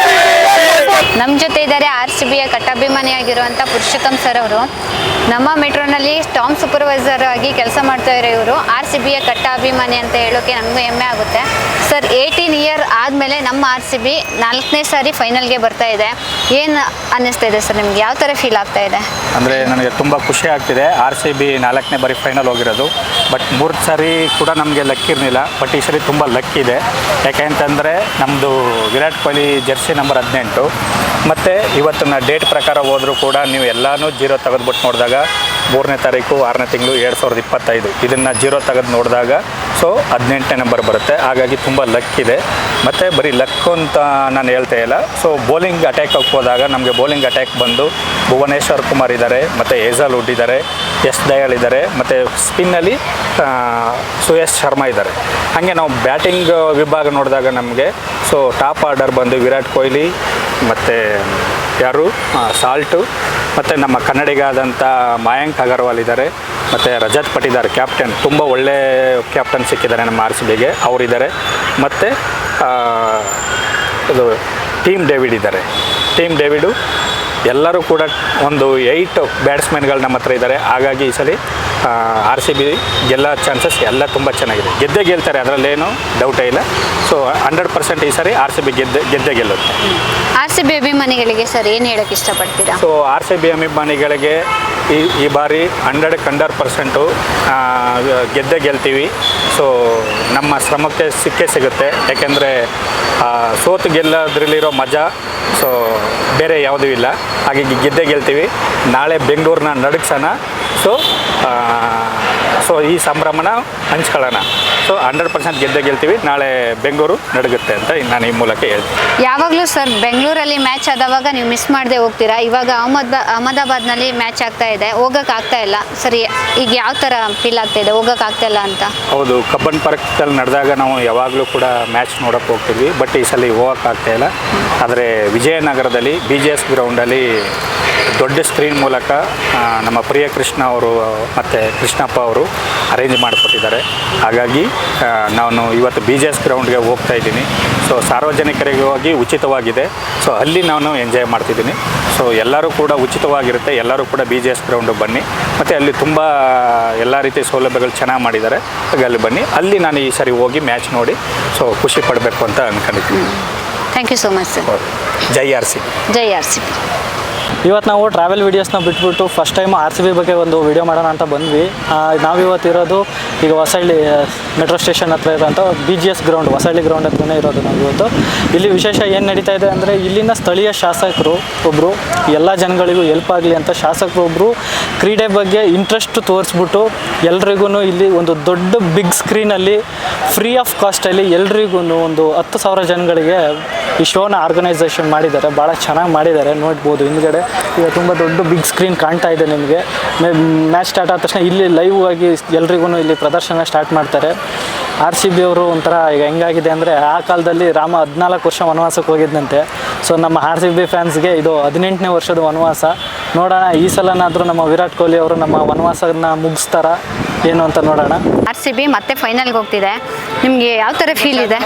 ನಮ್ಮ ಜೊತೆ ಇದ್ದಾರೆ RCBಯ ಕಟ್ಟಾಭಿಮಾನಿಯಾಗಿರುವಂಥ ಪುರುಷೋತ್ತಮ್ ಸರ್ ಅವರು. ನಮ್ಮ ಮೆಟ್ರೋನಲ್ಲಿ ಸ್ಟಾಮ್ ಸೂಪರ್ವೈಸರ್ ಆಗಿ ಕೆಲಸ ಮಾಡ್ತಾ ಇರೋ ಇವರು RCBಯ ಕಟ್ಟಾಭಿಮಾನಿ ಅಂತ ಹೇಳೋಕೆ ನನಗೂ ಹೆಮ್ಮೆ ಆಗುತ್ತೆ. ಸರ್ 18 ಇಯರ್ ಆದಮೇಲೆ ನಮ್ಮ RCB 4ನೇ ಸಾರಿ ಫೈನಲ್ಗೆ ಬರ್ತಾ ಇದೆ. ಏನು ಅನ್ನಿಸ್ತಾ ಇದೆ ಸರ್ ನಿಮ್ಗೆ? ಯಾವ ಥರ ಫೀಲ್ ಆಗ್ತಾ ಇದೆ? ಅಂದರೆ ನನಗೆ ತುಂಬ ಖುಷಿ ಆಗ್ತಿದೆ. RCB 4ನೇ ಬಾರಿ ಫೈನಲ್ ಹೋಗಿರೋದು. ಬಟ್ 3 ಸಾರಿ ಕೂಡ ನಮಗೆ ಲಕ್ ಇರಲಿಲ್ಲ. ಬಟ್ ಈ ಸರಿ ತುಂಬ ಲಕ್ ಇದೆ. ಯಾಕೆಂತಂದರೆ ನಮ್ಮದು ವಿರಾಟ್ ಕೊಹ್ಲಿ ಜೆರ್ಸಿ ನಂಬರ್ 18 ಮತ್ತು ಇವತ್ತಿನ ಡೇಟ್ ಪ್ರಕಾರ ಹೋದರೂ ಕೂಡ ನೀವು ಎಲ್ಲನೂ 0 ತೆಗೆದುಬಿಟ್ಟು ನೋಡಿದಾಗ 3ನೇ ತಾರೀಕು 6ನೇ ತಿಂಗಳು 2025 ಇದನ್ನು 0 ತೆಗೆದು ನೋಡಿದಾಗ ಸೊ 18ನೇ ನಂಬರ್ ಬರುತ್ತೆ. ಹಾಗಾಗಿ ತುಂಬ ಲಕ್ ಇದೆ. ಮತ್ತು ಬರೀ ಲಕ್ ಅಂತ ನಾನು ಹೇಳ್ತಾ ಇಲ್ಲ. ಸೊ ಬೌಲಿಂಗ್ ಅಟ್ಯಾಕ್ ಹೋದಾಗ ನಮಗೆ ಬೌಲಿಂಗ್ ಅಟ್ಯಾಕ್ ಬಂದು ಭುವನೇಶ್ವರ್ ಕುಮಾರ್ ಇದ್ದಾರೆ, ಮತ್ತು ಹೇಜಲ್ವುಡ್ ಇದ್ದಾರೆ, ಎಸ್ ದಯಾಳ್ ಇದ್ದಾರೆ, ಮತ್ತು ಸ್ಪಿನ್ನಲ್ಲಿ ಸುಯಶ್ ಶರ್ಮಾ ಇದ್ದಾರೆ. ಹಾಗೆ ನಾವು ಬ್ಯಾಟಿಂಗ್ ವಿಭಾಗ ನೋಡಿದಾಗ ನಮಗೆ ಸೊ ಟಾಪ್ ಆರ್ಡರ್ ಬಂದು ವಿರಾಟ್ ಕೊಹ್ಲಿ ಮತ್ತು ಯಾರು ಸಾಲ್ಟು ಮತ್ತು ನಮ್ಮ ಕನ್ನಡಿಗ ಆದಂಥ ಮಯಾಂಕ್ ಅಗರ್ವಾಲ್ ಇದ್ದಾರೆ, ಮತ್ತು ರಜತ್ ಪಟಿದಾರ್ ಕ್ಯಾಪ್ಟನ್, ತುಂಬ ಒಳ್ಳೆ ಕ್ಯಾಪ್ಟನ್ ಸಿಕ್ಕಿದ್ದಾರೆ ನಮ್ಮ RCBಗೆ, ಅವರಿದ್ದಾರೆ. ಮತ್ತು ಇದು ಟೀಮ್ ಡೇವಿಡ್ ಇದ್ದಾರೆ. ಟೀಮ್ ಡೇವಿಡು ಎಲ್ಲರೂ ಕೂಡ ಒಂದು 8 ಬ್ಯಾಟ್ಸ್ಮನ್ಗಳು ನಮ್ಮ ಹತ್ರ ಇದ್ದಾರೆ. ಹಾಗಾಗಿ ಈ ಸಲ RCB ಗೆಲ್ಲೋ ಚಾನ್ಸಸ್ ಎಲ್ಲ ತುಂಬ ಚೆನ್ನಾಗಿದೆ. ಗೆದ್ದೇ ಗೆಲ್ತಾರೆ, ಅದರಲ್ಲೇನು ಡೌಟೇ ಇಲ್ಲ. ಸೊ 100% ಈ ಸಾರಿ RCB ಗೆದ್ದೇ ಗೆಲ್ಲುತ್ತೆ. RCB ಅಭಿಮಾನಿಗಳಿಗೆ ಸರ್ ಏನು ಹೇಳೋಕ್ಕೆ ಇಷ್ಟಪಡ್ತೀರಾ? ಸೊ RCB ಅಭಿಮಾನಿಗಳಿಗೆ ಈ ಬಾರಿ 100% ಗೆದ್ದೇ ಗೆಲ್ತೀವಿ. ಸೊ ನಮ್ಮ ಶ್ರಮಕ್ಕೆ ಸಿಗುತ್ತೆ. ಯಾಕೆಂದರೆ ಸೋತು ಗೆಲ್ಲೋದ್ರಲ್ಲಿರೋ ಮಜಾ ಸೊ ಬೇರೆ ಯಾವುದೂ ಇಲ್ಲ. ಹಾಗಾಗಿ ಗೆದ್ದೇ ಗೆಲ್ತೀವಿ. ನಾಳೆ ಬೆಂಗಳೂರನ್ನ ನಡುಗ್ಸೋಣ. ಸೊ ಈ ಸಂಭ್ರಮನ ಹಂಚ್ಕೊಳ್ಳೋಣ. ಸೊ 100% ಗೆದ್ದೇ ಗೆಲ್ತೀವಿ. ನಾಳೆ ಬೆಂಗಳೂರು ನಡುಗುತ್ತೆ ಅಂತ ನಾನು ಈ ಮೂಲಕ ಹೇಳ್ತೀನಿ. ಯಾವಾಗಲೂ ಸರ್ ಬೆಂಗಳೂರಲ್ಲಿ ಮ್ಯಾಚ್ ಆದವಾಗ ನೀವು ಮಿಸ್ ಮಾಡದೆ ಹೋಗ್ತೀರಾ. ಇವಾಗ ಅಹಮದಾಬಾದ್ನಲ್ಲಿ ಮ್ಯಾಚ್ ಆಗ್ತಾ ಇದೆ, ಹೋಗೋಕ್ಕಾಗ್ತಾ ಇಲ್ಲ. ಸರಿ, ಈಗ ಯಾವ ಥರ ಫೀಲ್ ಆಗ್ತಾ ಇದೆ ಹೋಗೋಕ್ಕಾಗ್ತಾ ಇಲ್ಲ ಅಂತ? ಹೌದು, ಕಬ್ಬನ್ ಪಾರ್ಕಲ್ಲಿ ನಡೆದಾಗ ನಾವು ಯಾವಾಗಲೂ ಕೂಡ ಮ್ಯಾಚ್ ನೋಡೋಕ್ಕೆ ಹೋಗ್ತೀವಿ. ಬಟ್ ಈ ಸಲ ಹೋಗೋಕ್ಕಾಗ್ತಾ ಇಲ್ಲ. ಆದರೆ ವಿಜಯನಗರದಲ್ಲಿ BGS ಗ್ರೌಂಡಲ್ಲಿ ದೊಡ್ಡ ಸ್ಕ್ರೀನ್ ಮೂಲಕ ನಮ್ಮ ಪ್ರಿಯ ಕೃಷ್ಣ ಅವರು ಮತ್ತು ಕೃಷ್ಣಪ್ಪ ಅವರು ಅರೇಂಜ್ ಮಾಡಿಕೊಟ್ಟಿದ್ದಾರೆ. ಹಾಗಾಗಿ ನಾನು ಇವತ್ತು BGS ಗ್ರೌಂಡ್ಗೆ ಹೋಗ್ತಾ ಇದ್ದೀನಿ. ಸೊ ಸಾರ್ವಜನಿಕರಿಗೆ ಹೋಗಿ ಉಚಿತವಾಗಿದೆ. ಸೊ ಅಲ್ಲಿ ನಾನು ಎಂಜಾಯ್ ಮಾಡ್ತಿದ್ದೀನಿ. ಸೊ ಎಲ್ಲರೂ ಕೂಡ ಉಚಿತವಾಗಿರುತ್ತೆ. ಎಲ್ಲರೂ ಕೂಡ BGS ಗ್ರೌಂಡಿಗೆ ಬನ್ನಿ. ಮತ್ತು ಅಲ್ಲಿ ತುಂಬ ಎಲ್ಲ ರೀತಿಯ ಸೌಲಭ್ಯಗಳು ಚೆನ್ನಾಗಿ ಮಾಡಿದ್ದಾರೆ. ಹಾಗೆ ಅಲ್ಲಿ ಬನ್ನಿ. ಅಲ್ಲಿ ನಾನು ಈ ಸರಿ ಹೋಗಿ ಮ್ಯಾಚ್ ನೋಡಿ ಸೊ ಖುಷಿ ಪಡಬೇಕು ಅಂತ ಅಂದ್ಕೊಂಡಿದ್ದೀನಿ. Thank you so much sir. ಜೈ RCB. ಜೈ RCB. ಇವತ್ತು ನಾವು ಟ್ರಾವೆಲ್ ವೀಡಿಯೋಸ್ನ ಬಿಟ್ಬಿಟ್ಟು ಫಸ್ಟ್ ಟೈಮ್ RCB ಬಗ್ಗೆ ಒಂದು ವಿಡಿಯೋ ಮಾಡೋಣ ಅಂತ ಬಂದ್ವಿ. ನಾವಿವತ್ತಿರೋದು ಈಗ ಹೊಸಳ್ಳಿ ಮೆಟ್ರೋ ಸ್ಟೇಷನ್ ಹತ್ರ ಇರೋಂಥ BGS ಗ್ರೌಂಡ್, ಹೊಸಳ್ಳಿ ಗ್ರೌಂಡ್ ಹತ್ರನೇ ಇರೋದು ನಾವು ಇವತ್ತು. ಇಲ್ಲಿ ವಿಶೇಷ ಏನು ನಡೀತಾ ಇದೆ ಅಂದರೆ ಇಲ್ಲಿನ ಸ್ಥಳೀಯ ಶಾಸಕರು ಒಬ್ಬರು ಎಲ್ಲ ಜನಗಳಿಗೂ ಹೆಲ್ಪ್ ಆಗಲಿ ಅಂತ ಶಾಸಕರೊಬ್ಬರು ಕ್ರೀಡೆ ಬಗ್ಗೆ ಇಂಟ್ರೆಸ್ಟ್ ತೋರಿಸ್ಬಿಟ್ಟು ಎಲ್ರಿಗೂ ಇಲ್ಲಿ ಒಂದು ದೊಡ್ಡ ಬಿಗ್ ಸ್ಕ್ರೀನಲ್ಲಿ ಫ್ರೀ ಆಫ್ ಕಾಸ್ಟಲ್ಲಿ ಎಲ್ರಿಗೂ ಒಂದು 10,000 ಜನಗಳಿಗೆ ಈ ಶೋನ ಆರ್ಗನೈಸೇಷನ್ ಮಾಡಿದ್ದಾರೆ. ಭಾಳ ಚೆನ್ನಾಗಿ ಮಾಡಿದ್ದಾರೆ, ನೋಡ್ಬೋದು ಹಿಂದ್ಗಡೆ. ಈಗ ತುಂಬ ದೊಡ್ಡ ಬಿಗ್ ಸ್ಕ್ರೀನ್ ಕಾಣ್ತಾ ಇದೆ ನಿಮಗೆ. ಮ್ಯಾಚ್ ಸ್ಟಾರ್ಟ್ ಆದ ತಕ್ಷಣ ಇಲ್ಲಿ ಲೈವ್ ಆಗಿ ಎಲ್ರಿಗೂ ಇಲ್ಲಿ ಪ್ರದರ್ಶನ ಸ್ಟಾರ್ಟ್ ಮಾಡ್ತಾರೆ. RCB ಅವರು ಒಂಥರ ಈಗ ಹೆಂಗಾಗಿದೆ ಅಂದರೆ ಆ ಕಾಲದಲ್ಲಿ ರಾಮ 14 ವರ್ಷ ವನವಾಸಕ್ಕೆ ಹೋಗಿದ್ದಂತೆ. ಸೊ ನಮ್ಮ RCB ಫ್ಯಾನ್ಸ್ಗೆ ಇದು 18ನೇ ವರ್ಷದ ವನವಾಸ. ನೋಡೋಣ ಈ ಸಲನಾದರೂ ನಮ್ಮ ವಿರಾಟ್ ಕೊಹ್ಲಿ ಅವರು ನಮ್ಮ ವನವಾಸನ ಮುಗಿಸ್ತಾರ ಏನು ಅಂತ ನೋಡೋಣ. RCB ಮತ್ತೆ ಫೈನಲ್ಗೆ ಹೋಗ್ತಿದೆ. ನಿಮಗೆ ಯಾವ ಥರ ಫೀಲ್ ಇದೆ?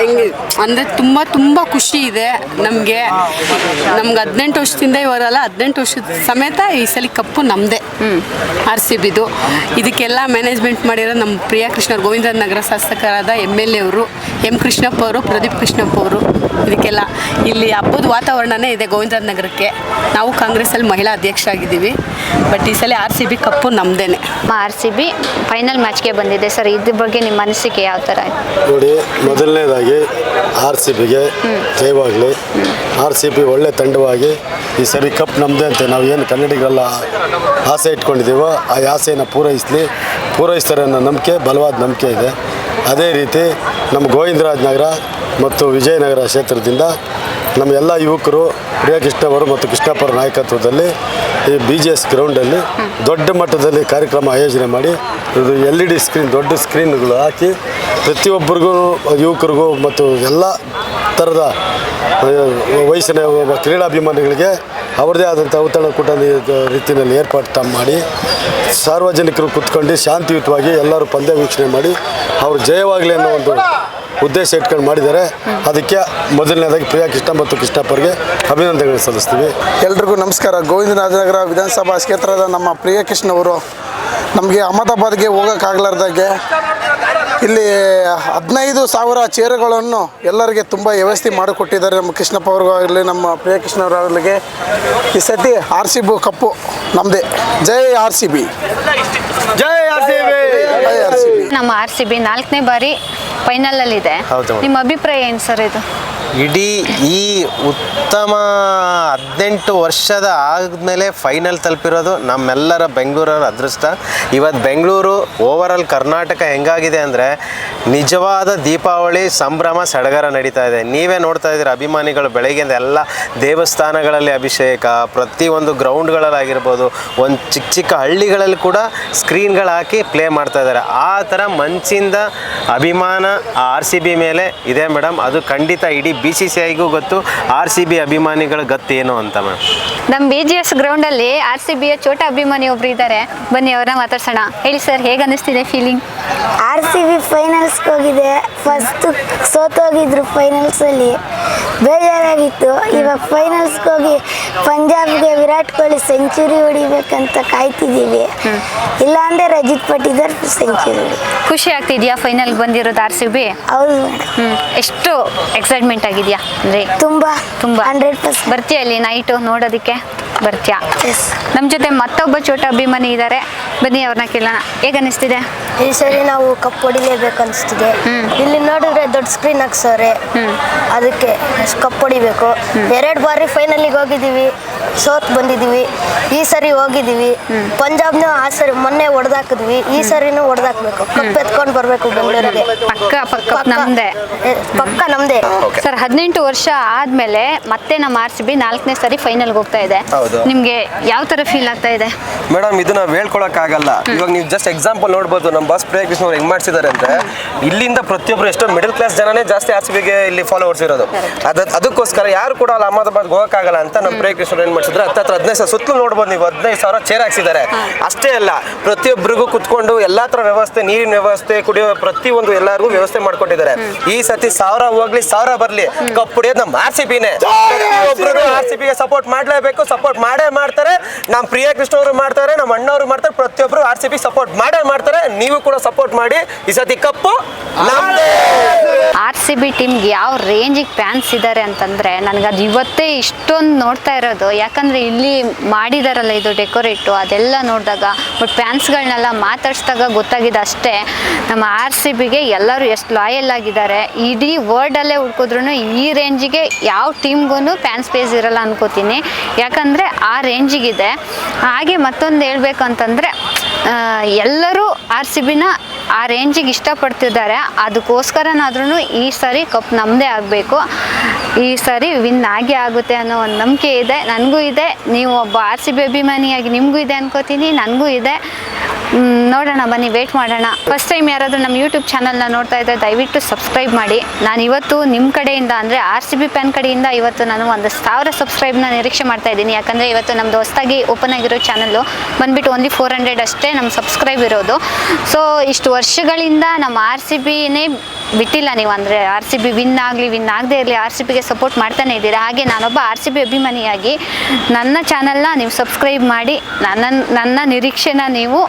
ಹೆಂಗೆ ಅಂದರೆ ತುಂಬ ಖುಷಿ ಇದೆ ನಮಗೆ. ನಮ್ಗೆ 18 ವರ್ಷದಿಂದ ಇವರಲ್ಲ, 18 ವರ್ಷದ ಸಮೇತ ಈ ಸಲ ಕಪ್ಪು ನಮ್ಮದೇ RCBದು. ಇದಕ್ಕೆಲ್ಲ ಮ್ಯಾನೇಜ್ಮೆಂಟ್ ಮಾಡಿರೋ ನಮ್ಮ ಪ್ರಿಯ ಕೃಷ್ಣ, ಗೋವಿಂದ ನಗರ ಶಾಸಕರಾದ MLA ಅವರು M ಕೃಷ್ಣಪ್ಪ ಅವರು, ಪ್ರದೀಪ್ ಕೃಷ್ಣಪ್ಪ ಅವರು. ಇದಕ್ಕೆಲ್ಲ ಇಲ್ಲಿ ಹಬ್ಬದ ವಾತಾವರಣನೇ ಇದೆ ಗೋವಿಂದ ನಗರಕ್ಕೆ. ನಾವು ಕಾಂಗ್ರೆಸ್ಸಲ್ಲಿ ಮಹಿಳಾ ಅಧ್ಯಕ್ಷರಾಗಿದ್ದೀವಿ. ಬಟ್ ಈ ಸಲ RCB ಕಪ್ಪು ನಮ್ಮದೇ. RCB ಫೈನಲ್ ಮ್ಯಾಚ್ಗೆ ಬಂದಿದೆ ಸರ್. ಇದ್ರ ಬಗ್ಗೆ ನಿಮ್ಮ ಅನಿಸಿಕೆ ಯಾವ ಥರ? ನೋಡಿ, ಮೊದಲನೇದಾಗಿ RCBಗೆ ಜಯವಾಗಲಿ. RCB ಒಳ್ಳೆ ತಂಡವಾಗಿ ಈ ಸರಿ ಕಪ್ ನಮ್ಮದೇ ಅಂತ ನಾವು ಏನು ಕನ್ನಡಿಗರೆಲ್ಲ ಆಸೆ ಇಟ್ಕೊಂಡಿದ್ದೀವೋ ಆ ಆಸೆಯನ್ನು ಪೂರೈಸ್ತಾರೆ ಅನ್ನೋ ನಂಬಿಕೆ, ಬಲವಾದ ನಂಬಿಕೆ ಇದೆ. ಅದೇ ರೀತಿ ನಮ್ಮ ಗೋವಿಂದರಾಜನಗರ ಮತ್ತು ವಿಜಯನಗರ ಕ್ಷೇತ್ರದಿಂದ ನಮ್ಮ ಎಲ್ಲ ಯುವಕರು ಪ್ರಿಯಕೃಷ್ಣ ಅವರು ಮತ್ತು ಕೃಷ್ಣಪ್ಪರ ನಾಯಕತ್ವದಲ್ಲಿ ಈ BGS ಗ್ರೌಂಡಲ್ಲಿ ದೊಡ್ಡ ಮಟ್ಟದಲ್ಲಿ ಕಾರ್ಯಕ್ರಮ ಆಯೋಜನೆ ಮಾಡಿ ಇದು LED ಸ್ಕ್ರೀನ್, ದೊಡ್ಡ ಸ್ಕ್ರೀನ್ಗಳು ಹಾಕಿ ಪ್ರತಿಯೊಬ್ಬರಿಗೂ, ಯುವಕರಿಗೂ ಮತ್ತು ಎಲ್ಲ ಥರದ ವಯಸ್ಸಿನ ಕ್ರೀಡಾಭಿಮಾನಿಗಳಿಗೆ ಅವ್ರದ್ದೇ ಆದಂಥ ಔತಣಕೂಟ ರೀತಿಯಲ್ಲಿ ಏರ್ಪಾಡು ಮಾಡಿ ಸಾರ್ವಜನಿಕರು ಕೂತ್ಕೊಂಡು ಶಾಂತಿಯುತವಾಗಿ ಎಲ್ಲರೂ ಪಂದ್ಯ ವೀಕ್ಷಣೆ ಮಾಡಿ ಅವರು ಜಯವಾಗಲಿ ಅನ್ನೋ ಒಂದು ಉದ್ದೇಶ ಇಟ್ಕೊಂಡು ಮಾಡಿದ್ದಾರೆ. ಅದಕ್ಕೆ ಮೊದಲನೇದಾಗಿ ಪ್ರಿಯಕೃಷ್ಣ ಮತ್ತು ಕೃಷ್ಣಪ್ಪರಿಗೆ ಅಭಿನಂದನೆಗಳು ಸಲ್ಲಿಸ್ತೀವಿ. ಎಲ್ರಿಗೂ ನಮಸ್ಕಾರ. ಗೋವಿಂದರಾಜನಗರ ವಿಧಾನಸಭಾ ಕ್ಷೇತ್ರದ ನಮ್ಮ ಪ್ರಿಯಕೃಷ್ಣ ಅವರು ನಮಗೆ ಅಹಮದಾಬಾದ್ಗೆ ಹೋಗೋಕ್ಕಾಗಲಾರ್ದಾಗೆ ಇಲ್ಲಿ 15,000 ಚೇರುಗಳನ್ನು ಎಲ್ಲರಿಗೆ ತುಂಬ ವ್ಯವಸ್ಥೆ ಮಾಡಿಕೊಟ್ಟಿದ್ದಾರೆ. ನಮ್ಮ ಕೃಷ್ಣಪ್ಪ ಅವ್ರಿಗಾಗಲಿ ನಮ್ಮ ಪ್ರಿಯಕೃಷ್ಣವ್ರಾಗಲಿಗೆ ಈ ಸತಿ RCB ಕಪ್ಪು ನಮ್ಮದೇ. ಜೈ RCB, ಜೈ RCB, ಜೈ RCB. ನಮ್ಮ RCB 4ನೇ ಬಾರಿ ಫೈನಲಲ್ಲಿದೆ. ನಿಮ್ಮ ಅಭಿಪ್ರಾಯ ಏನು ಸರ್? ಇದು ಇಡೀ ಈ ಉತ್ತಮ 18 ವರ್ಷದ ಆದಮೇಲೆ ಫೈನಲ್ ತಲುಪಿರೋದು ನಮ್ಮೆಲ್ಲರ ಬೆಂಗಳೂರರ ಅದೃಷ್ಟ. ಇವತ್ತು ಬೆಂಗಳೂರು ಓವರಾಲ್ ಕರ್ನಾಟಕ ಹೆಂಗಾಗಿದೆ ಅಂದರೆ ನಿಜವಾದ ದೀಪಾವಳಿ ಸಂಭ್ರಮ ಸಡಗರ ನಡೀತಾ ಇದೆ. ನೀವೇ ನೋಡ್ತಾ ಇದ್ದೀರ, ಅಭಿಮಾನಿಗಳು ಬೆಳಗ್ಗೆಯಿಂದ ಎಲ್ಲ ದೇವಸ್ಥಾನಗಳಲ್ಲಿ ಅಭಿಷೇಕ, ಪ್ರತಿಯೊಂದು ಗ್ರೌಂಡ್ಗಳಲ್ಲಾಗಿರ್ಬೋದು, ಒಂದು ಚಿಕ್ಕ ಚಿಕ್ಕ ಹಳ್ಳಿಗಳಲ್ಲಿ ಕೂಡ ಸ್ಕ್ರೀನ್ಗಳು ಹಾಕಿ ಪ್ಲೇ ಮಾಡ್ತಾ ಇದ್ದಾರೆ. ಆ ಥರ ಮನಸ್ಸಿಂದ ಅಭಿಮಾನ RCB ಮೇಲೆ ಇದೆ ಮೇಡಮ್. ಅದು ಖಂಡಿತ ಇಡೀ BCCIಗೂ ಗೊತ್ತು, RCB ಅಭಿಮಾನಿಗಳ ಗೊತ್ತೇನು ಅಂತ ಮೇಡಮ್. ನಮ್ಮ BGS ಗ್ರೌಂಡಲ್ಲಿ RCBಯ ಚೋಟ ಅಭಿಮಾನಿ ಒಬ್ರು ಇದ್ದಾರೆ, ಬನ್ನಿ ಅವ್ರನ್ನ ಮಾತಾಡ್ಸೋಣ. ಹೇಳಿ ಸರ್, ಹೇಗೆ ಅನ್ನಿಸ್ತಿದೆ ಫೀಲಿಂಗ್? RCB ಫೈನಲ್ಸ್ಗೆ ಹೋಗಿದೆ. ಫಸ್ಟ್ ಸೋತೋಗಿದ್ರು ಫೈನಲ್ಸಲ್ಲಿ, ಬೇಜಾರಾಗಿತ್ತು. ಇವಾಗ ಫೈನಲ್ಸ್ಗೆ ಹೋಗಿ ಪಂಜಾಬ್ಗೆ ವಿರಾಟ್ ಕೊಹ್ಲಿ ಸೆಂಚುರಿ ಹೊಡಿಬೇಕಂತ ಕಾಯ್ತಿದ್ದೀವಿ. ಇಲ್ಲಾಂದರೆ ರಜಿತ್ ಪಟ್ಟಿದಾರ್ ಸೆಂಚುರಿ. ಖುಷಿ ಆಗ್ತಿದ್ಯಾ ಫೈನಲ್ಗೆ ಬಂದಿರೋದು RCB? ಹೌದು. ಎಷ್ಟು ಎಕ್ಸೈಟ್ಮೆಂಟ್ ಆಗಿದೆಯಾ? ಅಂದರೆ ತುಂಬ 100%. ಬರ್ತೀಯ ಅಲ್ಲಿ ನೈಟು ನೋಡೋದಕ್ಕೆ? ಬರ್ತೀಯಾ? ನಮ್ಮ ಜೊತೆ ಮತ್ತೊಬ್ಬ ಚೋಟ ಅಭಿಮಾನಿ ಇದ್ದಾರೆ, ಬನ್ನಿ ಅವ್ರನ್ನ ಕೇಳೋಣ. ಹೇಗೆ ಅನ್ನಿಸ್ತಿದೆ? ಈ ಸರಿ ನಾವು ಕಪ್ ಹೊಡಿಲೇಬೇಕು ಅನಿಸ್ತಿದೆ. ಇಲ್ಲಿ ನೋಡಿದ್ರೆ ದೊಡ್ಡ ಸ್ಕ್ರೀನ್ ಹಾಕ್ಸವ್ರೆ, ಅದಕ್ಕೆ ಕಪ್ ಹೊಡಿಬೇಕು. 2 ಬಾರಿ ಫೈನಲಿಗೆ ಹೋಗಿದ್ದೀವಿ, ಸೋತ್ ಬಂದಿದ್ದೀವಿ. ಈ ಸರಿ ಹೋಗಿದ್ದೀವಿ. ಪಂಜಾಬ್ನ ಆ ಸರಿ ಮೊನ್ನೆ ಹೊಡೆದಾಕಿದ್ವಿ, ಈ ಸರಿನೂ ಹೊಡೆದಾಕ್ಬೇಕು. ಕಪ್ ಎತ್ಕೊಂಡು ಬರಬೇಕು ಬೆಂಗಳೂರಿಗೆ. ಪಕ್ಕ ನಮ್ದೇ, ಪಕ್ಕ ನಮ್ದೇ ಸರ್. 18 ವರ್ಷ ಆದ್ಮೇಲೆ ಮತ್ತೆ ನಮ್ಮ RCB 4ನೇ ಸರಿ ಫೈನಲ್ಗೆ ಹೋಗ್ತಾ ಇದೆ. ನಿಮ್ಗೆ ಯಾವ ತರ ಫೀಲ್ ಆಗ್ತಾ ಇದೆ? ಮೇಡಮ್, ಇದು ನಾವು ಹೇಳ್ಕೊಳಕ್ಕಾಗಲ್ಲ. ಇವಾಗ ನೀವು ಜಸ್ಟ್ ಎಕ್ಸಾಂಪಲ್ ನೋಡ್ಬೋದು, ನಮ್ಮ ಬಾಸ್ ಪ್ರಿಯಕೃಷ್ಣ ಅವ್ರು ಹೆಂಗ್ ಮಾಡ್ಸಿದ್ದಾರೆ ಅಂದ್ರೆ, ಇಲ್ಲಿಂದ ಪ್ರತಿಯೊಬ್ಬರು ಎಷ್ಟೋ ಮಿಡಲ್ ಕ್ಲಾಸ್ ಜನನೇ ಜಾಸ್ತಿ RCBಗೆ ಇಲ್ಲಿ ಫಾಲೋವರ್ಸ್ ಇರೋದು. ಅದಕ್ಕೋಸ್ಕರ ಯಾರು ಕೂಡ ಅಲ್ಲಿ ಅಹಮದಾಬಾದ್ಗೆ ಹೋಗಕ್ಕಾಗಲ್ಲ ಅಂತ ನಮ್ಮ ಪ್ರಿಯಕೃಷ್ಣ ಏನ್ ಮಾಡಿಸಿದ್ರೆ 15,000 ಸುತ್ತಲೂ ನೋಡ್ಬೋದು ನೀವು, 15,000 ಚೇರ್ ಹಾಕ್ಸಿದ್ದಾರೆ. ಅಷ್ಟೇ ಅಲ್ಲ, ಪ್ರತಿಯೊಬ್ಬರಿಗೂ ಕುತ್ಕೊಂಡು ಎಲ್ಲಾ ತರ ವ್ಯವಸ್ಥೆ, ನೀರಿನ ವ್ಯವಸ್ಥೆ, ಕುಡಿಯೋ ಪ್ರತಿಯೊಂದು ಎಲ್ಲರಿಗೂ ವ್ಯವಸ್ಥೆ ಮಾಡ್ಕೊಟ್ಟಿದ್ದಾರೆ. ಈ ಸತಿ 1000 ಹೋಗ್ಲಿ 1000 ಬರ್ಲಿ, ಕಪ್ ಹೊಡಿಯೋದು ನಮ್ಮ RCBನೇ. ಪ್ರತಿಯೊಬ್ಬರು RCBಗೆ ಸಪೋರ್ಟ್ ಮಾಡ್ಲೇಬೇಕು, ಸಪೋರ್ಟ್ ಮಾಡೇ ಮಾಡ್ತಾರೆ. ನಮ್ಮ ಪ್ರಿಯಕೃಷ್ಣ ಅವರು ಮಾಡ್ತಾರೆ, ನಮ್ಮ ಅಣ್ಣವರು ಮಾಡ್ತಾರೆ, ಪ್ರತಿಯೊಬ್ಬರು RCB ಸಪೋರ್ಟ್ ಮಾಡೇ ಮಾಡ್ತಾರೆ. ನೀವು ಕೂಡ ಸಪೋರ್ಟ್ ಮಾಡಿ. ಈ ಸತಿ ಕಪ್ಪು ನಮ್ದೇ. RCB ಟೀಮ್ಗೆ ಯಾವ ರೇಂಜಿಗೆ ಫ್ಯಾನ್ಸ್ ಇದ್ದಾರೆ ಅಂತಂದ್ರೆ, ನನಗೆ ಅದು ಇವತ್ತೇ ಇಷ್ಟೊಂದು ನೋಡ್ತಾ ಇರೋದು. ಯಾಕಂದ್ರೆ ಇಲ್ಲಿ ಮಾಡಿದಾರಲ್ಲ ಇದು ಡೆಕೋರೇಟು, ಅದೆಲ್ಲ ನೋಡಿದಾಗ, ಬಟ್ ಫ್ಯಾನ್ಸ್ಗಳನ್ನೆಲ್ಲ ಮಾತಾಡ್ಸಿದಾಗ ಗೊತ್ತಾಗಿದೆ ಅಷ್ಟೇ, ನಮ್ಮ RCBಗೆ ಎಲ್ಲರೂ ಎಷ್ಟು ಲಾಯಲ್ ಆಗಿದ್ದಾರೆ. ಇಡೀ ವರ್ಲ್ಡಲ್ಲೇ ಹುಡ್ಕಿದ್ರು ಈ ರೇಂಜಿಗೆ ಯಾವ ಟೀಮ್ಗೂ ಫ್ಯಾನ್ಸ್ ಬೇಸ್ ಇರಲ್ಲ ಅನ್ಕೋತೀನಿ. ಯಾಕಂದರೆ ಆ ರೇಂಜಿಗಿದೆ. ಹಾಗೆ ಮತ್ತೊಂದು ಹೇಳ್ಬೇಕಂತಂದರೆ, ಎಲ್ಲರೂ RCBನ ಆ ರೇಂಜಿಗೆ ಇಷ್ಟಪಡ್ತಿದ್ದಾರೆ. ಅದಕ್ಕೋಸ್ಕರನಾದ್ರೂ ಈ ಸರಿ ಕಪ್ ನಮ್ಮದೇ ಆಗಬೇಕು, ಈ ಸರಿ ವಿನ್ ಆಗೇ ಆಗುತ್ತೆ ಅನ್ನೋ ಒಂದು ನಂಬಿಕೆ ಇದೆ, ನನಗೂ ಇದೆ. ನೀವು ಒಬ್ಬ RCB ಅಭಿಮಾನಿಯಾಗಿ ನಿಮಗೂ ಇದೆ ಅನ್ಕೋತೀನಿ, ನನಗೂ ಇದೆ. ನೋಡೋಣ, ಬನ್ನಿ ವೇಟ್ ಮಾಡೋಣ. ಫಸ್ಟ್ ಟೈಮ್ ಯಾರಾದರೂ ನಮ್ಮ ಯೂಟ್ಯೂಬ್ ಚಾನಲ್ನ ನೋಡ್ತಾ ಇದ್ದರೆ ದಯವಿಟ್ಟು ಸಬ್ಸ್ಕ್ರೈಬ್ ಮಾಡಿ. ನಾನು ಇವತ್ತು ನಿಮ್ಮ ಕಡೆಯಿಂದ ಅಂದರೆ RCB ಫ್ಯಾನ್ ಕಡೆಯಿಂದ ಇವತ್ತು ನಾನು 1,000 ಸಬ್ಸ್ಕ್ರೈಬ್ನ ನಿರೀಕ್ಷೆ ಮಾಡ್ತಾ ಇದ್ದೀನಿ. ಯಾಕಂದರೆ ಇವತ್ತು ನಮ್ಮದು ಹೊಸದಾಗಿ ಓಪನ್ ಆಗಿರೋ ಚಾನಲ್ಲು ಬಂದುಬಿಟ್ಟು ಓನ್ಲಿ 400 ಅಷ್ಟೇ ನಮ್ಮ ಸಬ್ಸ್ಕ್ರೈಬ್ ಇರೋದು. ಸೊ ಇಷ್ಟು ವರ್ಷಗಳಿಂದ ನಮ್ಮ RCBನೇ ಬಿಟ್ಟಿಲ್ಲ ನೀವು. ಅಂದರೆ RCB ವಿನ್ ಆಗದೇ ಇರಲಿ, RCBಗೆ ಸಪೋರ್ಟ್ ಮಾಡ್ತಾನೆ ಇದ್ದೀರಾ. ಹಾಗೆ ನಾನೊಬ್ಬ RCB ಅಭಿಮಾನಿಯಾಗಿ ನನ್ನ ಚಾನಲ್ನ ನೀವು ಸಬ್ಸ್ಕ್ರೈಬ್ ಮಾಡಿ, ನನ್ನ ನಿರೀಕ್ಷೆನ ನೀವು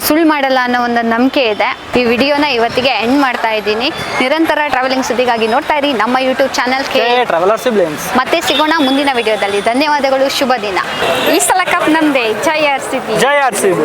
ಸುಳ್ಳು ಮಾಡಲ್ಲ ಅನ್ನೋ ಒಂದು ನಂಬಿಕೆ ಇದೆ. ಈ ವಿಡಿಯೋನ ಇವತ್ತಿಗೆ ಎಂಡ್ ಮಾಡ್ತಾ ಇದ್ದೀನಿ. ನಿರಂತರ ಟ್ರಾವೆಲಿಂಗ್ ಸುದ್ದಿಗಾಗಿ ನೋಡ್ತಾ ಇರಿ ನಮ್ಮ ಯೂಟ್ಯೂಬ್ ಚಾನಲ್ ಟ್ರಾವೆಲರ್ ಸಿಬ್ಲಿಂಗ್ಸ್. ಮತ್ತೆ ಸಿಗೋಣ ಮುಂದಿನ ವಿಡಿಯೋದಲ್ಲಿ. ಧನ್ಯವಾದಗಳು, ಶುಭ ದಿನ. ಈ ಸಲ ಕಪ್ ನಮ್ದೇ. ಜೈ RCB. ಜೈ RCB.